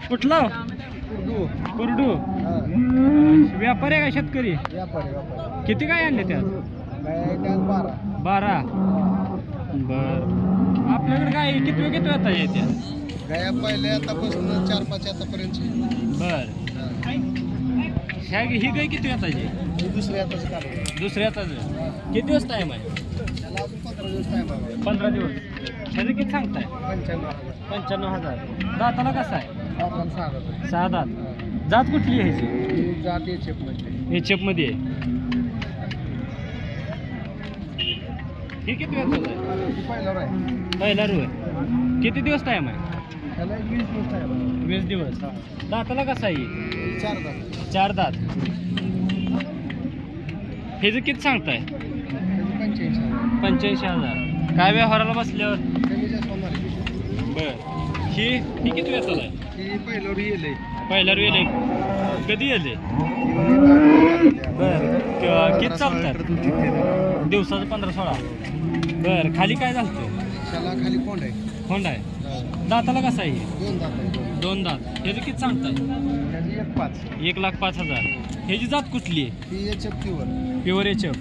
कुठला कुरडू व्यापारी आहे का शेतकरी? किती काय आणले त्यात? 12. बर आपल्याकडे काय किती येता येत्या गाया पहिले आतापासून 4-5 आतापर्यंत. बर ही गाय किती येताची? दुसऱ्या आताच काढलं. दुसऱ्या आताच किती दिवस टाइम आहे? त्याला अजून 15 दिवस टाइम आहे. 15 दिवस. त्याचं किती सांगताय? 95,000. दाताला कसा आहे? 6 दात. जात कुठली आहे ह्याची? जात एचएफ मध्ये आहे. हे किती वेळ पहिला रू आहे. किती दिवस टाइम आहे? त्याला 20 दिवस टाइम आहे. 20 दिवस. दाताला कसा आहे? 4 दात. 4 दात. ह्याचं किती सांगताय? 85,000. काय व्यवहाराला बसल्यावर? बर ही किती वेळ आहे? पहिला रू येईल. कधी येले? बर किती चालतात? दिवसाचं 15-16. बर खाली काय झालं? खाली खोंड आहे. दाताला कसा आहे? 2 दात. ह्याचं किती सांगताय? 1,05,000. ह्याची जात कुठली आहे? Pure HF.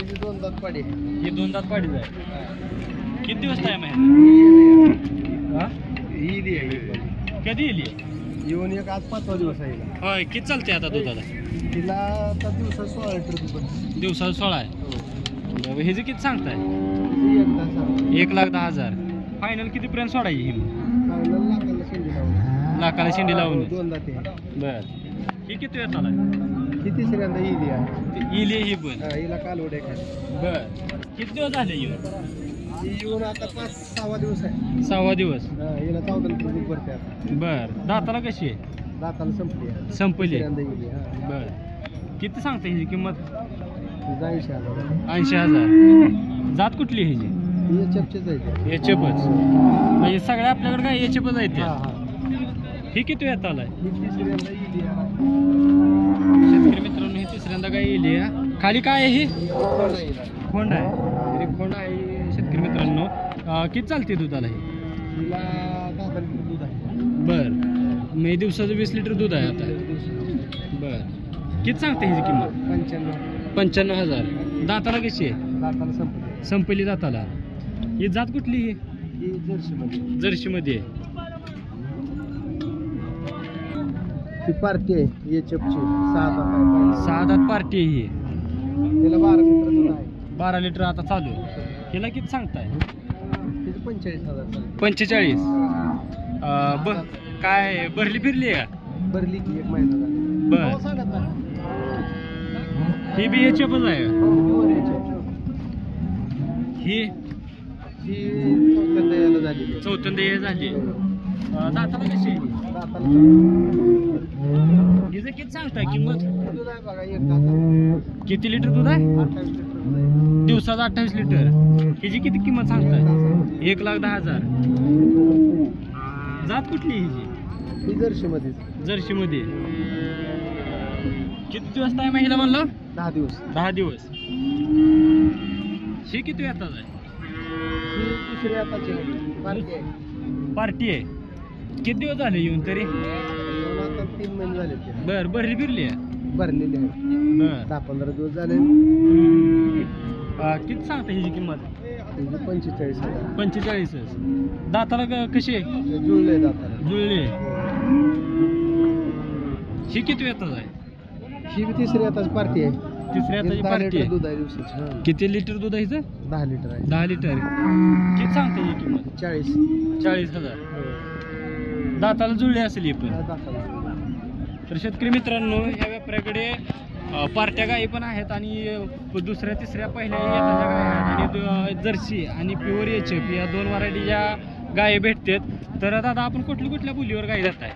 हे 2 दात पाडीच आहे. किती दिवस टाइम आहे? कधी येईल? येऊन एक आज 5वा दिवस आहे. होय किती चालते आता दुधाला? तिला आता दिवसात 16 लिटर. दिवसाला 16 आहे. ह्याचं किती सांगताय? 1,10,000. फायनल कितीपर्यंत सोडायची ही? लाखाला शेंडी लावून. 2 दात. बर ही किती वेळ चालाय? ही तिसऱ्यांदा इली ही पण हिला कालवड आहे. बर किती दिवस झाले येऊन? येऊन आता 5-6वा दिवस आहे. 6वा दिवस. हिला 14 लिटर दूध भरते आता. बर दाताला कशी आहे? दाताला संपली. बर किती सांगता ह्याची किंमत? 80,000. जात कुठली ह्याची? एचएफच. म्हणजे सगळ्या आपल्याकडे काय एचएफच आहेत. ही किती वेळ आलाय? शेतकरी मित्रांनो ही तिसऱ्यांदा काय येईल. खाली काय आहे? ही खोंड आहे. खोंड आहे शेतकरी मित्रांनो. किती चालते दुधाला ही? बर मी दिवसाचं 20 लिटर दूध आहे आता. बर किती सांगते ह्याची किंमत? 95,000. दाताला कशी आहे? संपली दाताला. ही जात कुठली? जर्सी मध्ये आहे. ती पार्टी आहे एचएफची. 6 दात पार्टी आहे ही. तिला 12 लिटर दूध आहे. 12 लिटर आता चालू. हिला किती सांगताय? 45,000. 45. काय भरली फिरली आहे का? भरली की 1 महिना. बर ही बी एचएफच आहे. ही चौथ्यांदा हे झाली. दाताला कशी? हिचं किती सांगताय किंमत? किती लिटर दूध आहे? दिवसाचं 28 लिटर. हिची किती किंमत सांगताय? 1,10,000. जात कुठली हिची? जर्सी मध्ये. किती दिवस टाइम आहे हिला म्हणलं? 10 दिवस. 10 दिवस. ही किती येतात आहे? दुसरी आताची पार्टी आहे. किती दिवस झाले येऊन तरी? 3 महिने झाले. बर भरली फिरली आहे? भरलेली आहे. बर 10-15 दिवस झाले. किती सांगता ह्याची किंमत? 45,000. 45. दाताला कशी आहे? जुळले दाताला. जुळली. ही किती येतात आहे? ही तिसरी आताच पार्टी आहे. तिसऱ्या आताची पार्टी आहे. दूध आहे दिवसाचं. किती लिटर दूध आहे हिचं? 10 लिटर आहे. 10 लिटर. किती सांगते ही किंमत? 40,000. दाताला जुळली असेल ही पण. तर शेतकरी मित्रांनो ह्या व्यापाऱ्याकडे पार्ट्या गायी पण आहेत आणि दुसऱ्या तिसऱ्या पहिल्या येताच्या गायी आहेत आणि जर्सी आणि प्युअर एचएफ या 2 व्हरायटीच्या गायी भेटतात. तर दादा आपण कुठल्या बोलीवर गायी देत आहे?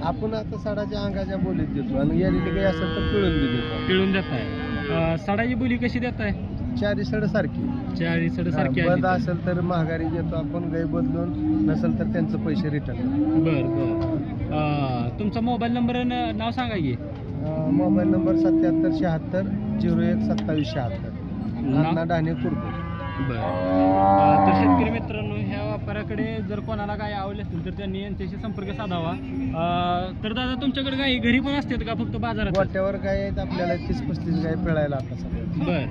आपण आता सडाच्या अंगाच्या बोलीत देतो आणि याची काही असेल तर पिळून देत आहे. सडाची बोली कशी देत आहे? 4 सड सारखी. 4 सड सारखी बंद असेल तर महागारी घेतो आपण. गाई बदलून नसेल तर त्यांचं पैसे रिटर्न. बर तुमचा मोबाईल नंबर नाव सांगा की. Mobile number 7776012776. नाना डाणे कुरबूर. बर तर शेतकरी मित्रांनो ह्या दादाकडे जर कोणाला गाय आवडली असतील तर त्यांनी यांच्याशी संपर्क साधावा. तर दादा तुमच्याकडे गाय घरी पण असतात का फक्त बाजारात? गोट्यावर गाय आहेत आपल्याला 30-35 गाय पिळायला आता सध्या. बर.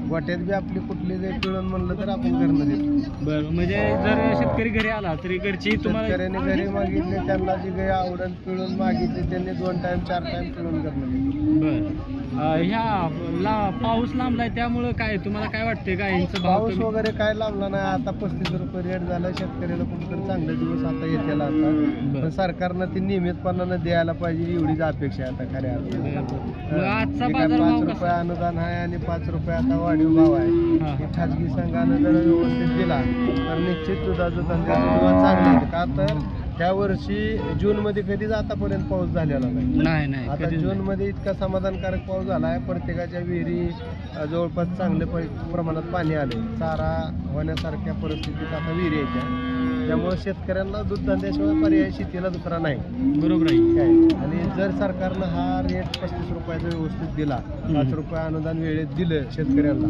गोट्यात बी आपली कुठली गाय पिळून म्हणलं तर आपण करणं देतो. बरं, म्हणजे जर शेतकरी घरी आला तरी घरची तुम्हाला शेतकऱ्याने घरी मागितले, त्यांना जी गाय आवडून पिळून मागितली त्यांनी 2 टाइम 4 टाइम पिळून करणं देतो. बर. ह्या पाऊस लांबलाय त्यामुळं काय तुम्हाला काय वाटते गायींचं भाव पाऊस वगैरे काय लावला नाही. आता 35 रुपये रेट झाला. शेतकऱ्याला कुठेतरी चांगले दिवस आता येतील आता. पण सरकारनं ती नियमितपणानं द्यायला पाहिजे एवढीच अपेक्षा आहे आता खऱ्या मग आजचा अर्थात. बाजार भाव 5 रुपये अनुदान आहे आणि 5 रुपये आता वाढीव भाव आहे. हे खाजगी संघानं जर व्यवस्थित दिला तर निश्चित दुधाचा धंद्याचा चांगला आहे. का तर त्या वर्षी जून मध्ये कधीच आतापर्यंत पाऊस झालेला नाही. आता जून मध्ये इतका समाधानकारक पाऊस झाला आहे. प्रत्येकाच्या विहिरी जवळपास चांगल्या प्रमाणात पाणी आले. चारा होण्यासारख्या परिस्थितीत आता विहिरी यायच्या. त्यामुळे शेतकऱ्यांना दूध धंद्याशिवाय पर्याय शेतीला दुसरा नाही. बरोबर आहे काय. आणि जर सरकारनं हा रेट 35 रुपयाचा व्यवस्थित दिला, 5 रुपये अनुदान वेळेत दिलं शेतकऱ्यांना,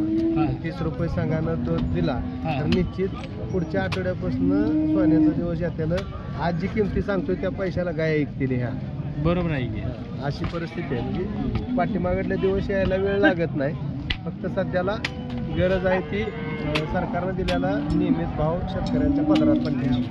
30 रुपये संघानं दूध दिला तर निश्चित पुढच्या आठवड्यापासून सोन्याचा दिवस येत्याला. आज जी किमती सांगतोय त्या पैशाला गाय ऐकतील ह्या. बरोबर आहे. अशी परिस्थिती आहे. म्हणजे पाठीमागडले दिवस यायला वेळ लागत नाही. फक्त सध्याला गरज आहे ती सरकारनं दिलेला नियमित भाव शेतकऱ्यांच्या पदरात पडण्याची.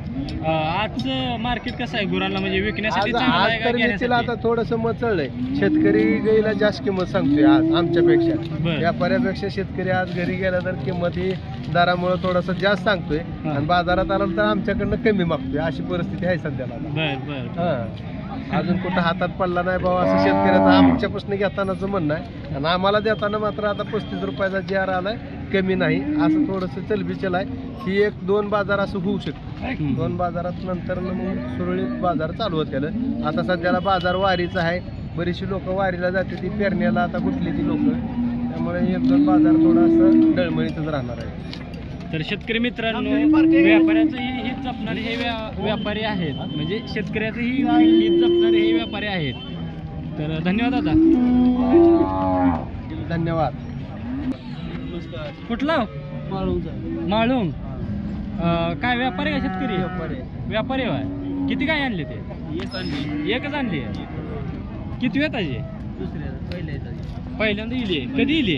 आज मार्केट कसं आहे गुरांना, म्हणजे विकण्यासाठी आज तर नीतीला आता थोडंसं मचळलंय. शेतकरी गाईला जास्त किंमत सांगतोय आज आमच्यापेक्षा. व्यापाऱ्यापेक्षा शेतकरी आज घरी गेला तर किंमत ही दरामुळे थोडंसं जास्त सांगतोय आणि बाजारात आला तर आमच्याकडनं कमी मागतोय. अशी परिस्थिती आहे सध्याला. अजून कुठं हातात पडला नाही भाऊ असं शेतकऱ्याचं आमच्यापासून घेतानाच म्हणणं आहे. आणि आम्हाला देताना मात्र आता 35 रुपयाचा JR आलाय, कमी नाही. असं थोडंसं चलबिचल आहे. ही 1-2 बाजार असं होऊ शकतं. 2 बाजारात नंतर मग सुरळीत बाजार चालू होतील. आता सध्याला बाजार वारीचा आहे. बरीचशी लोक वारीला जाते ती पेरण्याला आता कुठली ती लोक. त्यामुळे 1-2 बाजार थोडासा डळमळीतच राहणार आहे. तर शेतकरी मित्रांनो, व्यापाऱ्याचंही हित जपणारे हे व्यापारी आहेत, म्हणजे शेतकऱ्याचंही हित जपणारे हे व्यापारी आहेत. तर धन्यवाद दादा. धन्यवाद. कुठला? माळुंग. काय व्यापारी का शेतकरी? व्यापारी आहे. किती काय आणले ते? एकच आणली. किती वेळ ताजे? पहिल्यांदा इली. कधी इली?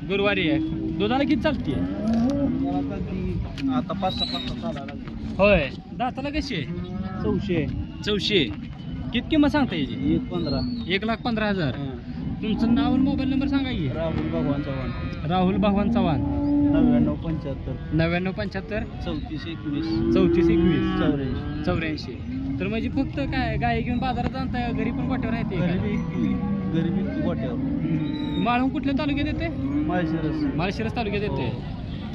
गुरुवारी आहे. दुधाला किती चालते? आता 5-6 चालला. होय. दाताला कशी आहे? 400. किती किंमत सांगता याची? 1,15,000. तुमचं नाव आणि मोबाईल नंबर सांगा की. राहुल भगवान चव्हाण. 9975 3421 84. तर म्हणजे फक्त काय गाय घेऊन बाजारात आणताय, घरी पण गोट्यावर राहते? माळुंग कुठल्या तालुक्यात येते? माळशिरस तालुक्यात येते.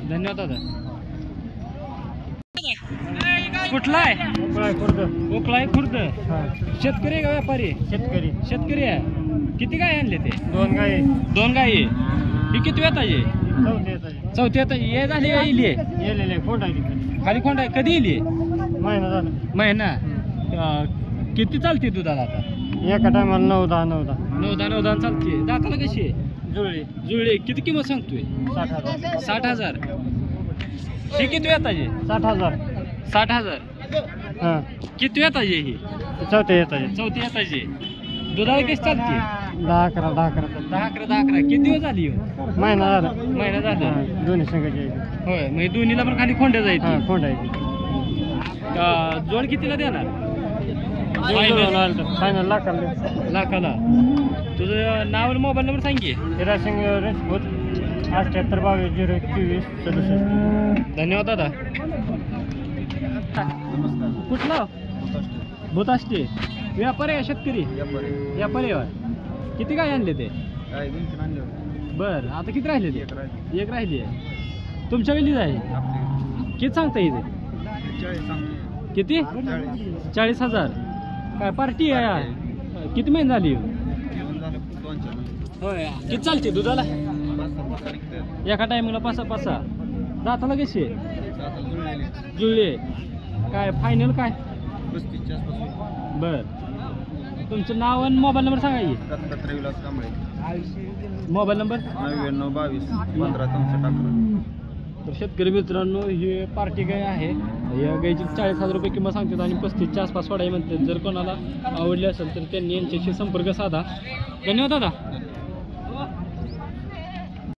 धन्यवाद दादा. कुठला आहे? उपळाय खुर्द. शेतकरी आहे का व्यापारी? शेतकरी आहे. किती गाय आणले ते? 2 गाय. ही किती वेळ आहे? चौथी येत. ये झाली का? इली खाली खोंड आहे. कधी इली? महिना. किती चालते दुधाला आता? एका टायमाला 9-10 चालते. दाताला कशी आहे? जुळली. किती किंमत सांगतोय? 60,000. ही किती वेळ आहे? 60,000. किती वेळ आहे ही? चौथी येताची. दुधाला कशी चालते? 10-11. किती दिवस झाली? महिना झाला. दोन्ही संघाचे. होय. म्हणजे दोन्हीला पण खाली खोंड्या जायची. जोड कितीला देणार? फायनल लाखाला. तुझं नाव आणि मोबाईल नंबर सांग की. हिरासिंग 78-22-0-24-67. धन्यवाद दादा. कुठला? भूताष्टी. व्यापारी आहे शेतकरी? व्यापारी आहे. किती काय आणले ते? बर. आता किती राहिले ते? एक राहिली आहे. तुमच्या वेळी आहे? किती सांगता इथे? किती? 40,000. काय पार्टी आहे? किती महिने झाली? होय. किती चालते दुधाला? एका टायमिंगला 5-6. दाताला कशी आहे? जुळले. काय फायनल काय? बर. तुमचं नाव आणि मोबाईल नंबर सांगा की. Mobile number? 99-22-15-64. तर शेतकरी मित्रांनो ही पार्टी गाय आहे. या गायची 40,000 रुपये किंमत सांगतात आणि 35च्या आसपास सोडाई म्हणतात. जर कोणाला आवडली असेल तर त्यांनी यांच्याशी संपर्क साधा. धन्यवाद दादा.